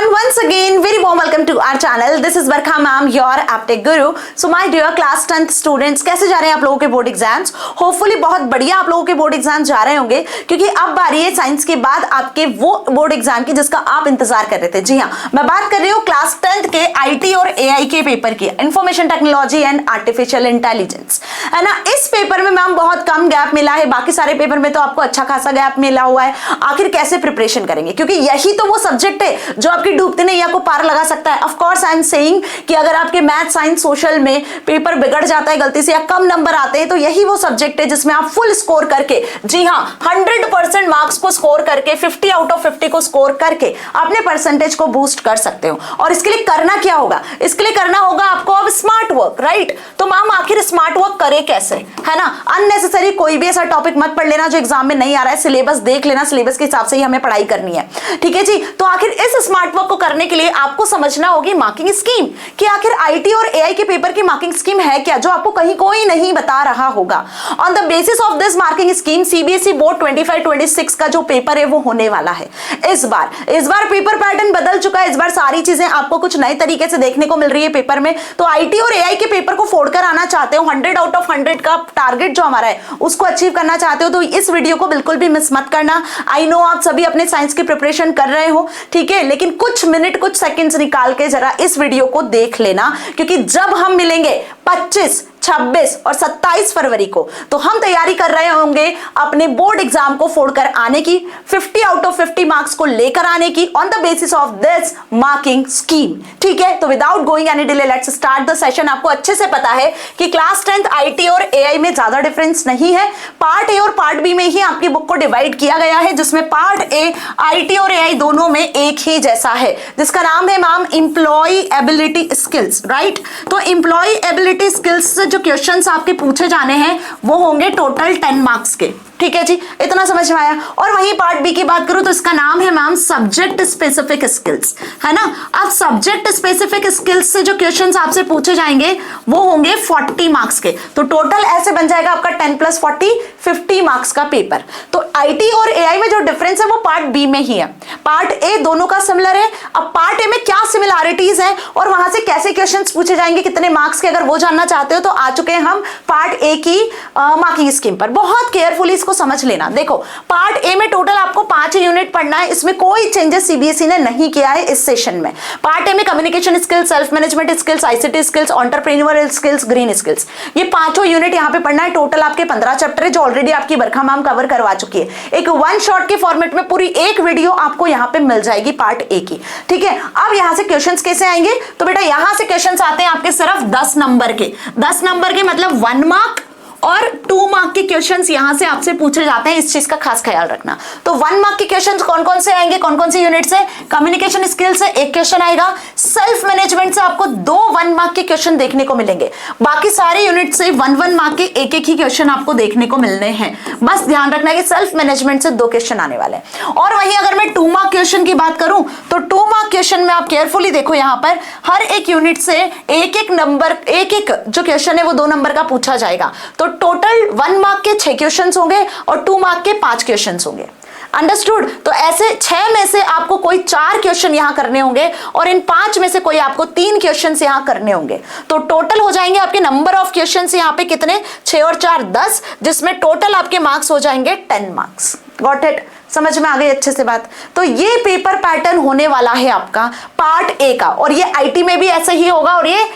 everyone, once again very warm welcome to our channel. This is Barkha ma'am, your aptech guru. So my dear class 10th students, कैसे जा रहे हैं आप लोगों के board exams? Hopefully बहुत बढ़िया आप लोगों के बोर्ड एग्जाम जा रहे होंगे, क्योंकि अब बारी है साइंस के बाद आपके वो बोर्ड एग्जाम की जिसका आप इंतजार कर रहे थे। जी हाँ, मैं बात कर रही हूँ क्लास 10th के आईटी और एआई के पेपर की, information technology and artificial intelligence, है ना। इस पेपर में मैम बहुत कम गैप मिला है, बाकी सारे पेपर में तो आपको अच्छा खासा गैप मिला हुआ है। आखिर कैसे प्रिपरेशन करेंगे, क्योंकि यही तो वो सब्जेक्ट है जो आपकी डूबती नैया को पार लगा सकता है। Of course I am saying कि अगर आपके मैथ साइंस सोशल में पेपर बिगड़ जाता है गलती से या कम नंबर आते हैं, तो यही वो सब्जेक्ट है जिसमें आप फुल स्कोर करके, जी हाँ 100% मार्क्स को स्कोर करके 50 आउट ऑफ 50 को स्कोर करके अपने परसेंटेज को बूस्ट कर सकते हो। और इसके लिए करना क्या होगा, इसके लिए करना होगा आपको अब स्मार्ट वर्क, राइट। तो मैम आखिर स्मार्ट वर्क करे कैसे, है ना। अननेसेसरी कोई भी ऐसा टॉपिक मत पढ़ लेना जो एग्जाम में नहीं आ रहा है, सिलेबस देख लेना, सिलेबस के हिसाब से ही हमें पढ़ाई करनी है, ठीक है जी। तो आखिर इस स्मार्ट वर्क को करने के लिए आपको समझना होगी मार्किंग स्कीम, कि आखिर आईटी और एआई के पेपर की मार्किंग स्कीम है क्या, जो आपको कहीं कोई नहीं बता रहा होगा। On the basis of this marking scheme CBSE board 25-26 का जो पेपर है वो होने वाला है। इस बार पेपर पैटर्न बदल चुका है, इस बार सारी चीजें आपको कुछ नए तरीके से देखने को मिल रही है पेपर में। तो आईटी और एआई के पेपर को फोड़कर आना चाहते हो, 100 आउट ऑफ 100 का टारगेट जो हमारा है उसको अचीव करना चाहते हो, तो इस वीडियो को बिल्कुल भी मिस मत करना। आई नो आप सभी अपने साइंस की प्रिपरेशन कर रहे हो, ठीक है, लेकिन कुछ मिनट कुछ सेकंड्स निकाल के जरा इस वीडियो को देख लेना, क्योंकि जब हम मिलेंगे 25, 26 और 27 फरवरी को, तो हम तैयारी कर रहे होंगे अपने बोर्ड एग्जाम को फोड़कर आने की, 50 आउट ऑफ 50 मार्क्स को लेकर आने की on the basis of this marking scheme, ठीक है। तो without going any delay let's start the session. आपको अच्छे से पता है कि क्लास 10th आईटी और एआई में ज्यादा डिफरेंस नहीं है, पार्ट ए और पार्ट बी में ही आपकी बुक को डिवाइड किया गया है, जिसमें पार्ट ए आईटी और एआई दोनों में एक ही जैसा है, जिसका नाम है ma'am employability skills, right. तो एम्प्लॉय एबिलिटी स्किल्स से जो क्वेश्चंस आपके पूछे जाने हैं वो होंगे टोटल 10 मार्क्स के, ठीक है जी, इतना समझ में आया। और वहीं पार्ट बी की बात करूं तो इसका नाम है मैम सब्जेक्ट स्पेसिफिक स्किल्स, है ना। अब सब्जेक्ट स्पेसिफिक स्किल्स से जो क्वेश्चंस आपसे पूछे जाएंगे वो होंगे 40 मार्क्स के। तो टोटल ऐसे बन जाएगा आपका 10 + 40 50 मार्क्स का पेपर। तो आईटी और एआई में जो डिफरेंस है वो पार्ट बी में ही है, पार्ट ए दोनों का सिमिलर है। अब पार्ट ए में क्या सिमिलैरिटीज है और वहां से कैसे क्वेश्चंस पूछे जाएंगे कितने मार्क्स के, अगर वो जानना चाहते हो तो आ चुके हैं हम पार्ट ए की मार्किंग स्कीम पर। बहुत केयरफुली इसको समझ लेना। देखो पार्ट ए में टोटल आपको 5 यूनिट पढ़ना है, इसमें कोई चेंजेस सीबीएसई ने नहीं किया है इस सेशन में। पार्ट ए में communication skills, self management skills, ICT skills, entrepreneurial skills, green skills, ये पांचों यूनिट यहाँ पे पढ़ना है। टोटल आपके 15 चैप्टर है जो ऑलरेडी आपकी बरखा मैम कवर करवा चुकी है। एक वन शॉट के फॉर्मेट में पूरी एक वीडियो आपको यहाँ पे मिल जाएगी पार्ट ए की, ठीक है। अब यहाँ से क्वेश्चंस कैसे आएंगे, तो बेटा यहाँ से क्वेश्चंस आते हैं आपके सिर्फ 10 नंबर के, 10 नंबर के मतलब 1 मार्क और 2 मार्क के क्वेश्चंस यहां से आपसे पूछे जाते हैं, इस चीज का खास ख्याल रखना। तो 1 मार्क के क्वेश्चंस कौन कौन से आएंगे, कौन कौन सी यूनिट से, कम्युनिकेशन स्किल से एक क्वेश्चन आएगा, सेल्फ मैनेजमेंट से आपको 2 1 मार्क के क्वेश्चन देखने को मिलेंगे, बाकी सारे यूनिट से 1 मार्क के एक ही क्वेश्चन आपको देखने को मिलने हैं। बस ध्यान रखना है कि सेल्फ मैनेजमेंट से 2 क्वेश्चन आने वाले हैं। और वहीं अगर मैं 2 मार्क क्वेश्चन की बात करूं तो 2 मार्क क्वेश्चन में आप केयरफुली देखो, यहां पर हर एक यूनिट से एक नंबर, एक जो क्वेश्चन है वो 2 नंबर का पूछा जाएगा। तो टोटल 1 मार्क के 6 क्वेश्चंस होंगे और 2 मार्क के 5 क्वेश्चंस होंगे। अंडरस्टूड। तो ऐसे 6 में से आपको कोई 4 क्वेश्चन यहां करने होंगे और इन 5 में से कोई आपको 3 क्वेश्चंस यहां करने होंगे। तो टोटल हो जाएंगे आपके नंबर ऑफ क्वेश्चंस यहां पे कितने, 6 और 4 10, जिसमें टोटल आपके मार्क्स हो जाएंगे 10 मार्क्स। गॉट इट, समझ में आ गई अच्छे से बात। तो ये पेपर पैटर्न होने वाला है आपका पार्ट ए का, और ये आईटी में भी ऐसे ही होगा और ये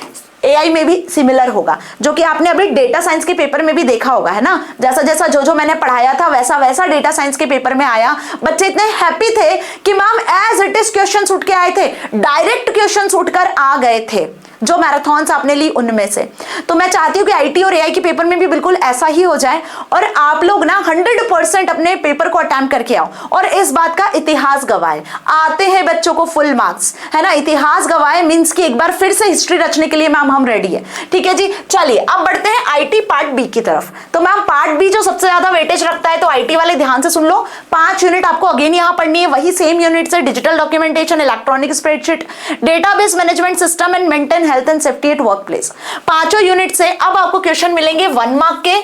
एआई में भी सिमिलर होगा, जो कि आपने अभी डेटा साइंस के पेपर में भी देखा होगा, है ना। जैसा जैसा जो मैंने पढ़ाया था वैसा वैसा डेटा साइंस के पेपर में आया। बच्चे इतने हैप्पी थे कि ma'am as it is questions उठ के आए थे, डायरेक्ट क्वेश्चंस उठकर आ गए थे जो मैराथन्स आपने ली उनमें से। तो मैं चाहती हूँ कि आईटी और एआई के पेपर में भी बिल्कुल ऐसा ही हो जाए और आप लोग ना 100% अपने पेपर को अटेम्प्ट करके आओ और इस बात का इतिहास गवाए। आते हैं बच्चों को फुल मार्क्स, है ना। इतिहास गवाए मींस कि एक बार फिर से हिस्ट्री रचने के लिए मैम हम रेडी है, ठीक है जी। चलिए अब बढ़ते हैं आईटी पार्ट बी की तरफ। तो मैम पार्ट बी जो सबसे ज्यादा वेटेज रखता है, तो आईटी वाले ध्यान से सुन लो, 5 यूनिट आपको अगेन यहाँ पढ़नी है, वही सेम यूनिट से digital documentation, electronic spreadsheet, database management system and maintain health and safety at work place. 5 unit से अब आपको क्वेश्चन मिलेंगे 1 मार्क के,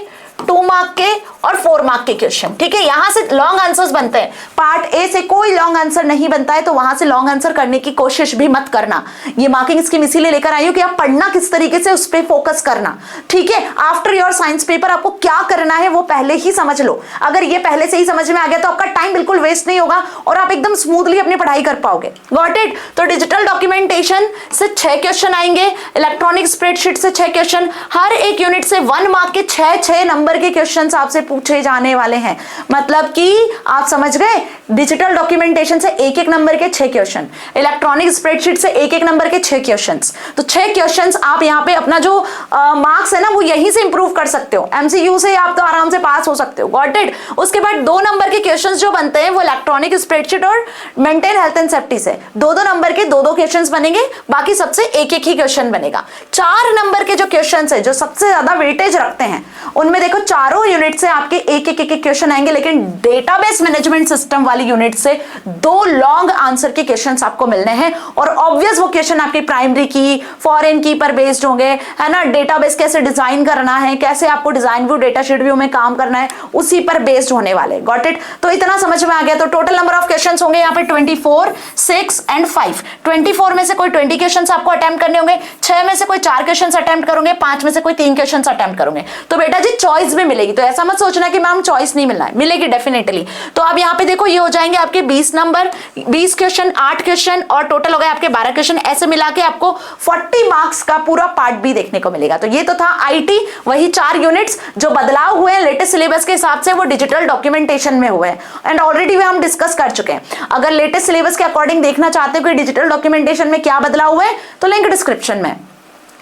2 मार्क के और 4 मार्क के क्वेश्चन। ठीक है, यहां से लॉन्ग आंसर्स बनते हैं। पार्ट ए से कोई लॉन्ग आंसर नहीं बनता है, तो वहां से लॉन्ग आंसर करने की कोशिश भी मत करना। ये मार्किंग स्कीम इसीलिए लेकर आई हूं कि आप पढ़ना किस तरीके से, उस पर फोकस करना। ठीक है, आफ्टर योर साइंस पेपर आपको क्या करना है वो पहले ही समझ लो। अगर ये पहले से ही समझ में आ गया तो आपका टाइम बिल्कुल वेस्ट नहीं होगा और आप एकदम स्मूथली अपनी पढ़ाई कर पाओगे। Got it? तो डिजिटल डॉक्यूमेंटेशन से 6 क्वेश्चन आएंगे, इलेक्ट्रॉनिक स्प्रेडशीट से 6 क्वेश्चन, हर एक यूनिट से 1 मार्क के 6 नंबर के क्वेश्चन आपसे पूछे जाने वाले हैं। मतलब कि आप समझ गए, डिजिटल डॉक्यूमेंटेशन से 1 नंबर के 6 क्वेश्चन, इलेक्ट्रॉनिक स्प्रेडशीट से 1 नंबर के 6 क्वेश्चंस। तो 6 क्वेश्चंस आप यहाँ पे अपना जो मार्क्स है ना वो यहीं से इंप्रूव कर सकते हो। एमसीक्यू से आप तो आराम से पास हो सकते हो। Got it? उसके बाद 2 नंबर के क्वेश्चंस जो बनते हैं वो इलेक्ट्रॉनिक स्प्रेडशीट और मेंटेन हेल्थ एंड सेफ्टी से 2-2 नंबर के 2-2 क्वेश्चंस बनेंगे, बाकी सबसे 1-1 ही क्वेश्चन बनेगा। 4 नंबर के जो क्वेश्चंस है जो सबसे ज्यादा वेटेज रखते हैं उनमें देखो चारों यूनिट से आपके 1-1 क्वेश्चन आएंगे, लेकिन डेटाबेस मैनेजमेंट सिस्टम वाली यूनिट से 2 लॉन्ग आंसर के क्वेश्चंस आपको मिलने हैं। और ऑब्वियस वो क्वेश्चन आपकी प्राइमरी की, फॉरेन की पर बेस्ड होंगे, है ना। डेटाबेस कैसे डिजाइन करना है, कैसे आपको design view, data sheet view में काम करना है, उसी पर बेस्ड होने वाले। Got it? तो इतना समझ में आ गया। तो टोटल नंबर ऑफ क्वेश्चंस होंगे यहाँ पे 24, 6 एंड 5। 24 में से कोई 20 क्वेश्चंस आपको अटेम्प्ट करने होंगे, 6 में से कोई 4 क्वेश्चंस अटेम्प्ट करोगे, 5 में से कोई 3 क्वेश्चंस अटेम्प्ट करोगे। तो बेटा जी चॉइस भी मिलेगी, तो ऐसा मत सोचना कि मैम चॉइस नहीं मिलना है, मिलेगी डेफिनेटली। तो अब यहाँ पे देखो ये हो जाएंगे आपके 20 नंबर, 20 क्वेश्चन, 8 क्वेश्चन और टोटल हो गए आपके 12 क्वेश्चन। ऐसे मिला के आपको 40 मार्क्स का पूरा पार्ट बी देखने को मिलेगा। तो ये तो था आईटी, वही 4 यूनिट्स जो बदलाव हुए हैं लेटेस्ट सिलेबस के हिसाब से वो डिजिटल डॉक्यूमेंटेशन में हुए हैं एंड ऑलरेडी हम डिस्कस कर चुके हैं। अगर लेटेस्ट सिलेबस के अकॉर्डिंग देखना चाहते हो कि डिजिटल डॉक्यूमेंटेशन में क्या बदलाव हुए तो लिंक डिस्क्रिप्शन में,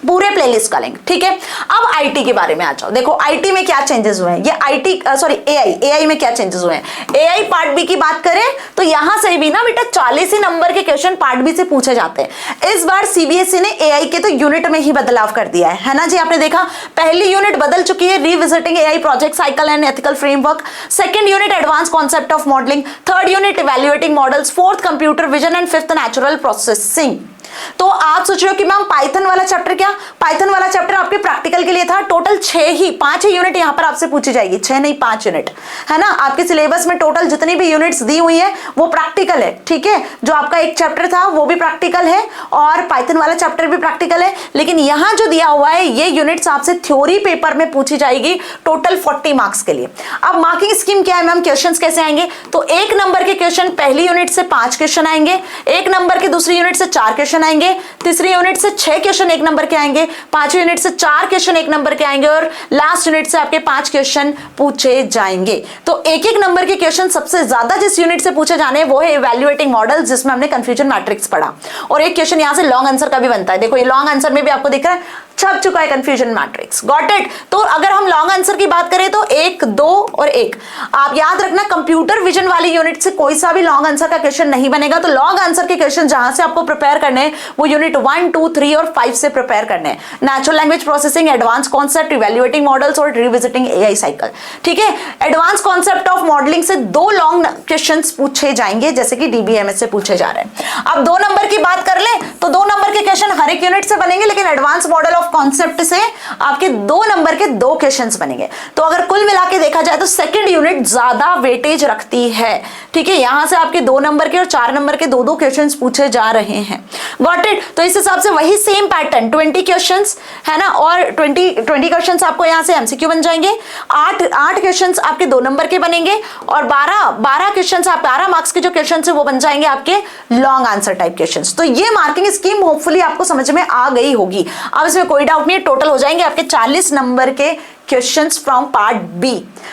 पूरे प्लेलिस्ट का लिंक। ठीक है, अब आईटी के बारे में आ जाओ। देखो आईटी में क्या चेंजेस हुए हैं, ये आईटी एआई में क्या चेंजेस हुए हैं। एआई पार्ट बी की बात करें तो यहां से भी ना बेटा 40 ही नंबर के क्वेश्चन पार्ट बी से पूछे जाते हैं। इस बार सीबीएसई ने एआई के तो यूनिट में ही बदलाव कर दिया है ना जी। आपने देखा पहली यूनिट बदल चुकी है, revisiting AI project cycle and ethical framework. Second unit advance concept of modelling, third unit evaluating models, fourth computer vision and fifth natural processing. तो आप सोच रहे हो कि मैम पाइथन वाला चैप्टर क्या, पाइथन वाला चैप्टर आपके प्रैक्टिकल के लिए था। टोटल 5 ही यूनिट यहां पर आपसे पूछी जाएगी, 6 नहीं 5 यूनिट, है ना। आपके सिलेबस में टोटल जितनी भी यूनिट्स दी हुई है वो प्रैक्टिकल है। ठीक है, जो आपका एक चैप्टर था वो भी प्रैक्टिकल है और पाइथन वाला चैप्टर भी प्रैक्टिकल है, लेकिन यहां जो दिया हुआ है ये यूनिट्स आपसे थ्योरी पेपर में पूछी जाएगी टोटल 40 मार्क्स के लिए। अब मार्किंग स्कीम क्या है मैम, क्वेश्चंस कैसे आएंगे, तो 1 नंबर के क्वेश्चन पहली यूनिट से 5 क्वेश्चन आएंगे, 1 नंबर के दूसरी यूनिट से 4 क्वेश्चन आएंगे, तीसरी यूनिट से 6 क्वेश्चन 1 नंबर के आएंगे, पांचवी यूनिट से 4 क्वेश्चन 1 नंबर के आएंगे और लास्ट यूनिट से आपके 5 क्वेश्चन पूछे जाएंगे। तो 1-1 नंबर के क्वेश्चन सबसे ज्यादा जिस यूनिट से पूछे जाने वो है इवैल्यूएटिंग मॉडल, जिसमें हमने कंफ्यूजन मैट्रिक्स पढ़ा, और एक क्वेश्चन यहां से लॉन्ग आंसर का भी बनता है। देखो ये लॉन्ग आंसर में भी आपको दिख रहा है, छप चुका है कंफ्यूजन मैट्रिक्स। Got it? तो अगर हम लॉन्ग आंसर की बात करें तो 1, 2 और 1। आप याद रखना कंप्यूटर विजन वाली यूनिट से कोई सा भी लॉन्ग आंसर का क्वेश्चन नहीं बनेगा। तो लॉन्ग आंसर के क्वेश्चन जहां से आपको प्रिपेयर करने हैं वो यूनिट 1, 2, 3 और 5 से प्रिपेयर करने हैं। Natural language processing, advance concept, evaluating models और रिविजिटिंग एआई साइकिल। ठीक है, एडवांस कॉन्सेप्ट ऑफ मॉडलिंग से 2 लॉन्ग क्वेश्चन पूछे जाएंगे जैसे कि डीबीएमएस से पूछे जा रहे हैं। अब 2 नंबर की बात कर ले तो 2 नंबर के क्वेश्चन हर एक यूनिट से बनेंगे, लेकिन एडवांस मॉडल ऑफ कॉन्सेप्ट से आपके 2 नंबर के 2 क्वेश्चंस बनेंगे। तो अगर कुल मिला के देखा जाए तो सेकंड यूनिट ज्यादा वेटेज रखती है। ठीक है, यहां से आपके 2 नंबर के और 4 नंबर के 2-2 क्वेश्चंस पूछे जा रहे हैं। Got it? तो इस हिसाब से वही सेम पैटर्न 20 क्वेश्चंस है ना, और 20 क्वेश्चंस आपको यहां से एमसीक्यू बन जाएंगे। 8 क्वेश्चंस आपके 2 नंबर के बनेंगे और 12 क्वेश्चंस आप 12 मार्क्स के जो क्वेश्चंस है वो बन जाएंगे आपके लॉन्ग आंसर टाइप क्वेश्चंस। तो ये मार्किंग स्कीम होपफुली आपको समझ में आ गई होगी। अब इसमें कोई डाउट नहीं है, टोटल हो जाएंगे आपके 40 नंबर के क्वेश्चंस फ्रॉम पार्ट बी।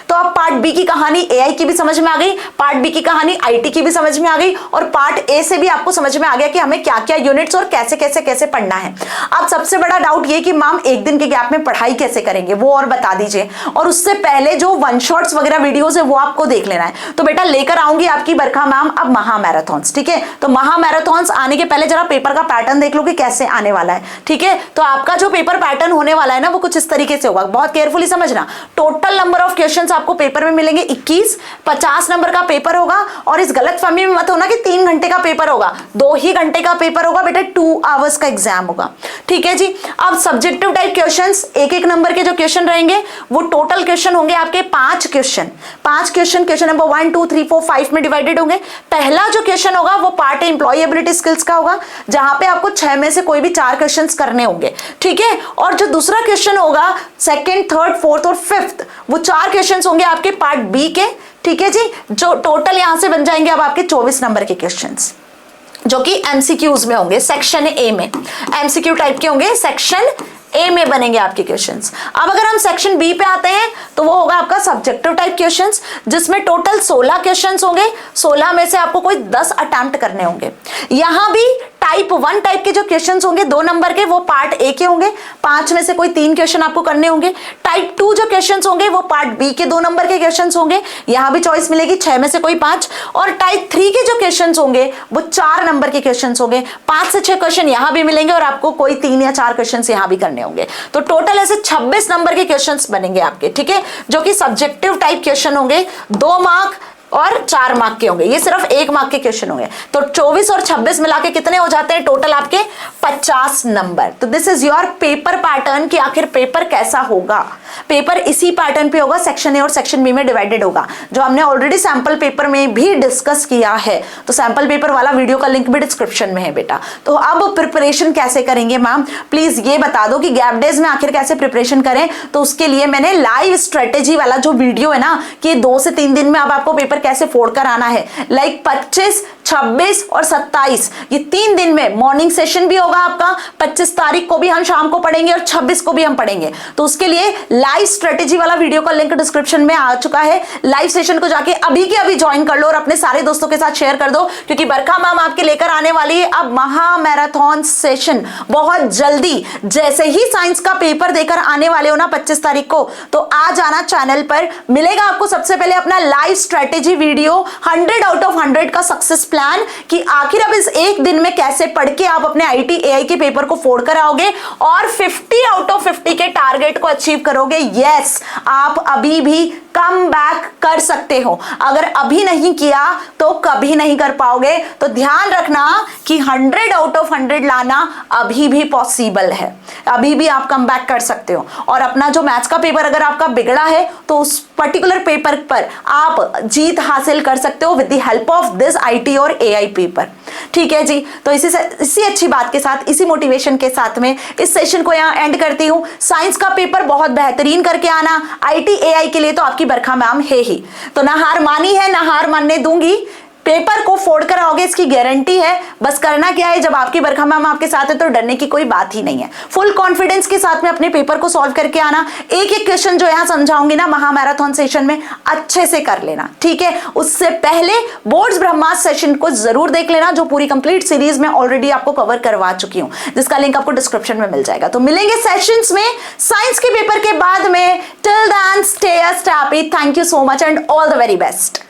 तो अब पार्ट बी की कहानी एआई की भी समझ में आ गई, पार्ट बी की कहानी आईटी की भी समझ में आ गई, और पार्ट ए से भी आपको समझ में आ गया कि हमें क्या क्या यूनिट्स और कैसे कैसे कैसे पढ़ना है। अब सबसे बड़ा डाउट ये कि मैम 1 दिन के गैप में पढ़ाई कैसे करेंगे वो और बता दीजिए, और उससे पहले जो वन शॉट्स वगैरह वीडियोस है वो आपको देख लेना है। तो बेटा लेकर आऊंगी आपकी बरखा मैम अब महामैराथन्स। ठीक है, तो महामैराथन्स आने के पहले जरा पेपर का पैटर्न देख लो कि कैसे आने वाला है। ठीक है, तो आपका जो पेपर पैटर्न होने वाला है ना वो कुछ इस तरीके से होगा, बहुत केयरफुली समझना। Total number of question questions आपको पेपर में मिलेंगे 21, 50 नंबर का पेपर होगा। और इस गलतफहमी में मत होना कि 3 घंटे का पेपर होगा, 2 ही घंटे का पेपर होगा बेटा, 2 आवर्स का एग्जाम होगा। ठीक है जी। अब सब्जेक्टिव टाइप क्वेश्चंस, एक नंबर के जो क्वेश्चन रहेंगे वो टोटल क्वेश्चन होंगे आपके 5 क्वेश्चन। 5 क्वेश्चन नंबर 1 2 3 4 5 में डिवाइडेड होंगे। पहला जो क्वेश्चन होगा वो पार्ट है एम्प्लॉयबिलिटी स्किल्स का होगा, जहां पे आपको 6 में से कोई भी 4 क्वेश्चंस करने होंगे। ठीक है। और जो दूसरा क्वेश्चन होगा सेकंड, थर्ड, फोर्थ और फिफ्थ, वो 4 क्वेश्चंस होंगे आपके पार्ट बी के। ठीक है जी। जो टोटल यहां से बन जाएंगे अब आपके 24 नंबर के क्वेश्चंस, जो कि एमसीक्यूज में होंगे, सेक्शन ए में एमसीक्यू टाइप के होंगे, सेक्शन ए में बनेंगे आपके क्वेश्चंस। अब अगर हम सेक्शन बी पे आते हैं तो वो होगा आपका सब्जेक्टिव टाइप क्वेश्चंस, जिसमें टोटल 16 क्वेश्चंस होंगे। 16 में से आपको कोई 10 अटेम्प्ट करने होंगे। यहां भी टाइप 1 टाइप के जो क्वेश्चंस होंगे 2 नंबर के, वो पार्ट ए के होंगे, 5 में से कोई 3 क्वेश्चन आपको करने होंगे। टाइप 2 जो क्वेश्चंस होंगे वो पार्ट बी के 2 नंबर के क्वेश्चंस होंगे, यहां भी चॉइस मिलेगी, 6 में से कोई 5। और टाइप 3 के जो क्वेश्चंस होंगे वो 4 नंबर के क्वेश्चंस होंगे, 5 से 6 क्वेश्चन यहां भी मिलेंगे और आपको कोई 3 या 4 क्वेश्चन यहां भी करने होंगे। तो टोटल ऐसे 26 नंबर के क्वेश्चंस बनेंगे आपके। ठीक है, जो कि सब्जेक्टिव टाइप क्वेश्चन होंगे, 2 मार्क और 4 मार्क के होंगे। ये सिर्फ 1 मार्क के क्वेश्चन होंगे। तो 24 और 26 मिला के कितने हो जाते हैं टोटल आपके 50 नंबर। तो this is your paper pattern कि आखिर पेपर कैसा होगा। पेपर इसी पैटर्न पे होगा, सेक्शन ए और सेक्शन बी में डिवाइडेड होगा, जो हमने ऑलरेडी सैंपल पेपर में भी डिस्कस किया है। तो सैंपल पेपर वाला वीडियो का लिंक भी डिस्क्रिप्शन में है बेटा। तो अब प्रिपरेशन कैसे करेंगे मैम, प्लीज ये बता दो कि गैप डेज में आखिर कैसे प्रिपरेशन करें। तो उसके लिए मैंने लाइव स्ट्रेटेजी वाला जो वीडियो है ना, कि 2 से 3 दिन में अब आपको पेपर कैसे फोड़ कर आना है, लाइक 25, 26 और 27, ये 3 दिन में मॉर्निंग सेशन भी होगा आपका। 25 तारीख को भी हम शाम को पढ़ेंगे और 26 को भी हम पढ़ेंगे। तो उसके लिए लाइव स्ट्रेटेजी वाला वीडियो का लिंक डिस्क्रिप्शन में आ चुका है। लाइव सेशन को जाके अभी के अभी ज्वाइन कर लो और अपने सारे दोस्तों के साथ शेयर कर दो, क्योंकि बरखा मैम आपके लेकर आने वाली है अब महा मैराथन सेशन बहुत जल्दी। जैसे ही साइंस का पेपर देकर आने वाले हो ना 25 तारीख को, तो आ जाना चैनल पर। मिलेगा आपको सबसे पहले अपना live strategy video 100 out of 100 का सक्सेस प्लान, कि आखिर अब इस एक दिन में कैसे पढ़ के आप अपने आईटी एआई के पेपर को फोड़ कर आओगे और 50 आउट ऑफ 50 के टारगेट को अचीव करोगे। यस, आप अभी भी कम बैक कर सकते हो। अगर अभी नहीं किया तो कभी नहीं कर पाओगे। तो ध्यान रखना कि 100 आउट ऑफ 100 लाना अभी भी पॉसिबल है, अभी भी आप कम बैक कर सकते हो। और अपना जो मैथ्स का पेपर अगर आपका बिगड़ा है तो उस पर्टिकुलर पेपर पर आप जीत हासिल कर सकते हो with the help of this IT और एआई पेपर। ठीक है जी। तो इसी अच्छी बात के साथ, इसी मोटिवेशन के साथ में इस सेशन को यहाँ एंड करती हूँ। साइंस का पेपर बहुत बेहतरीन करके आना, आईटी एआई के लिए तो आपकी बरखा मैम है ही। तो ना हार मानी है, ना हार मानने दूंगी, पेपर को फोड़ कर आओगे इसकी गारंटी है। बस करना क्या है, जब आपकी बरखा मैम आपके साथ है तो डरने की कोई बात ही नहीं है। फुल कॉन्फिडेंस के साथ में अपने पेपर को सॉल्व करके आना। एक एक क्वेश्चन जो यहाँ समझाऊंगी ना महा मैराथन सेशन में, अच्छे से कर लेना। ठीक है, उससे पहले बोर्ड्स ब्रह्मास्त्र सेशन को जरूर देख लेना, जो पूरी कंप्लीट सीरीज में ऑलरेडी आपको कवर करवा चुकी हूँ, जिसका लिंक आपको डिस्क्रिप्शन में मिल जाएगा। तो मिलेंगे सेशंस में साइंस के पेपर के बाद में। Till then stay happy. Thank you so much and all the very best.